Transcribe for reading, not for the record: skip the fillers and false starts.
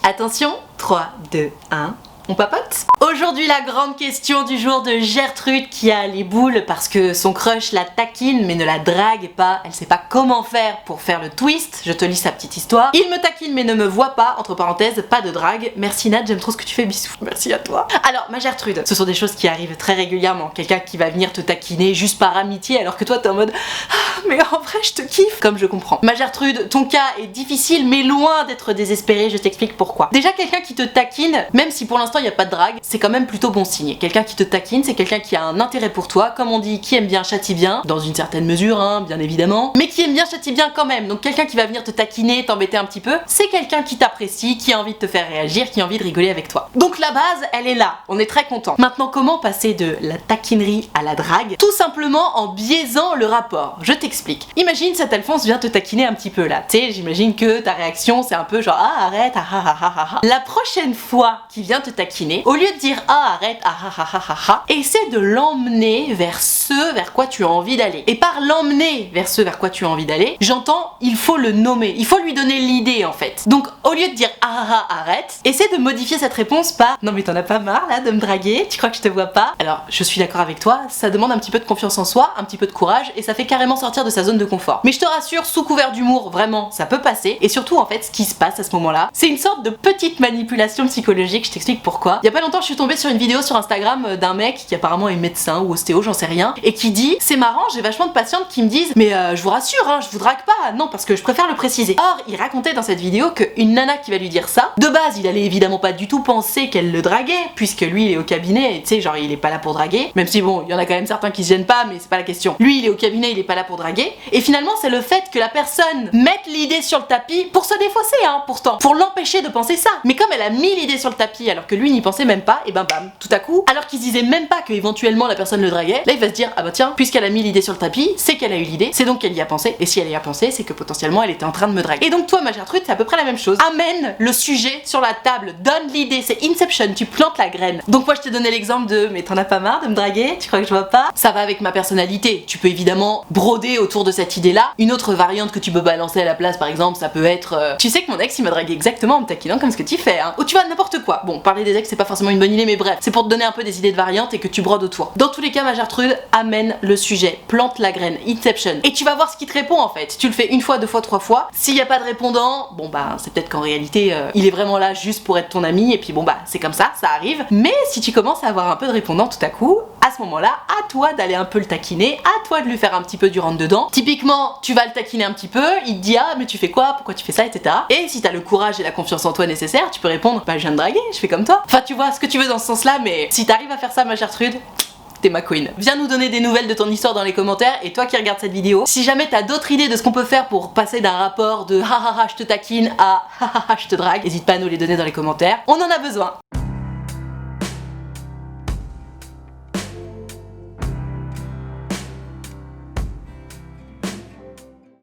Attention, 3, 2, 1... On papote. Aujourd'hui la grande question du jour de Gertrude qui a les boules parce que son crush la taquine mais ne la drague pas. Elle sait pas comment faire pour faire le twist. Je te lis sa petite histoire. Il me taquine mais ne me voit pas, entre parenthèses, pas de drague. Merci Nat, j'aime trop ce que tu fais, bisous. Merci à toi. Alors ma Gertrude, ce sont des choses qui arrivent très régulièrement. Quelqu'un qui va venir te taquiner juste par amitié alors que toi t'es en mode mais en vrai je te kiffe. Comme je comprends. Ma Gertrude, ton cas est difficile mais loin d'être désespéré, je t'explique pourquoi. Déjà quelqu'un qui te taquine, même si pour l'instant il n'y a pas de drague, c'est quand même plutôt bon signe. Quelqu'un qui te taquine, c'est quelqu'un qui a un intérêt pour toi, comme on dit, qui aime bien châtie bien, dans une certaine mesure, hein, bien évidemment, mais qui aime bien châtie bien quand même. Donc quelqu'un qui va venir te taquiner, t'embêter un petit peu, c'est quelqu'un qui t'apprécie, qui a envie de te faire réagir, qui a envie de rigoler avec toi. Donc la base, elle est là, on est très content. Maintenant, comment passer de la taquinerie à la drague? Tout simplement en biaisant le rapport. Je t'explique. Imagine cet Alphonse vient te taquiner un petit peu là, tu sais, j'imagine que ta réaction c'est un peu genre ah arrête, ah ah ah ah ah. La prochaine fois qu'il vient te taquiner, au lieu de dire ah arrête, ah ah ah ah ah, essaie de l'emmener vers ce vers quoi tu as envie d'aller. Et par l'emmener vers ce vers quoi tu as envie d'aller, j'entends il faut le nommer, il faut lui donner l'idée en fait. Donc au lieu de dire ah ah ah arrête, essaie de modifier cette réponse par non mais t'en as pas marre là de me draguer, tu crois que je te vois pas? Alors je suis d'accord avec toi, ça demande un petit peu de confiance en soi, un petit peu de courage et ça fait carrément sortir de sa zone de confort. Mais je te rassure, sous couvert d'humour, vraiment ça peut passer. Et surtout en fait ce qui se passe à ce moment-là, c'est une sorte de petite manipulation psychologique, je t'explique pourquoi. Il y a pas longtemps je suis tombée sur une vidéo sur Instagram d'un mec qui apparemment est médecin ou ostéo, j'en sais rien, et qui dit c'est marrant, j'ai vachement de patientes qui me disent mais je vous rassure, hein, je vous drague pas, non parce que je préfère le préciser. Or il racontait dans cette vidéo qu'une nana qui va lui dire ça, de base il allait évidemment pas du tout penser qu'elle le draguait, puisque lui il est au cabinet, et tu sais genre il est pas là pour draguer, même si bon il y en a quand même certains qui se gênent pas mais c'est pas la question. Lui il est au cabinet, il est pas là pour draguer, et finalement c'est le fait que la personne mette l'idée sur le tapis pour se défausser hein pourtant, pour l'empêcher de penser ça. Mais comme elle a mis l'idée sur le tapis alors que lui n'y pensait même pas, et ben bam, tout à coup, alors qu'il se disait même pas que éventuellement la personne le draguait, là il va se dire ah bah tiens, puisqu'elle a mis l'idée sur le tapis, c'est qu'elle a eu l'idée, c'est donc qu'elle y a pensé, et si elle y a pensé, c'est que potentiellement elle était en train de me draguer. Et donc toi ma Gertrude, c'est à peu près la même chose. Amène le sujet sur la table, donne l'idée, c'est Inception, tu plantes la graine. Donc moi je t'ai donné l'exemple de mais t'en as pas marre de me draguer, tu crois que je vois pas? Ça va avec ma personnalité, tu peux évidemment broder autour de cette idée là. Une autre variante que tu peux balancer à la place par exemple, ça peut être tu sais que mon ex il m'a dragué exactement en me taquinant comme ce que tu fais hein. Ou tu vois n'importe quoi. Bon, parler des ex c'est pas forcément une bonne idée mais bref, c'est pour te donner un peu des idées de variantes et que tu brodes autour. Dans tous les cas ma Gertrude, amène le sujet, plante la graine, Inception. Et tu vas voir ce qui te répond en fait. Tu le fais une fois, deux fois, trois fois. S'il y a pas de répondant, bon bah c'est peut-être qu'en réalité il est vraiment là juste pour être ton ami et puis bon bah c'est comme ça arrive. Mais si tu commences à avoir un peu de répondant tout à coup, à ce moment-là, à toi d'aller un peu le taquiner, à toi de lui faire un petit peu du rentre dedans. Typiquement, tu vas le taquiner un petit peu, il te dit ah mais tu fais quoi, pourquoi tu fais ça, etc. Et si t'as le courage et la confiance en toi nécessaire, tu peux répondre bah je viens de draguer, je fais comme toi. Enfin tu vois ce que tu veux dans ce sens-là, mais si t'arrives à faire ça ma Gertrude, t'es ma queen. Viens nous donner des nouvelles de ton histoire dans les commentaires, et toi qui regardes cette vidéo, si jamais t'as d'autres idées de ce qu'on peut faire pour passer d'un rapport de ha ha ha je te taquine à ha ha ha je te drague, n'hésite pas à nous les donner dans les commentaires, on en a besoin.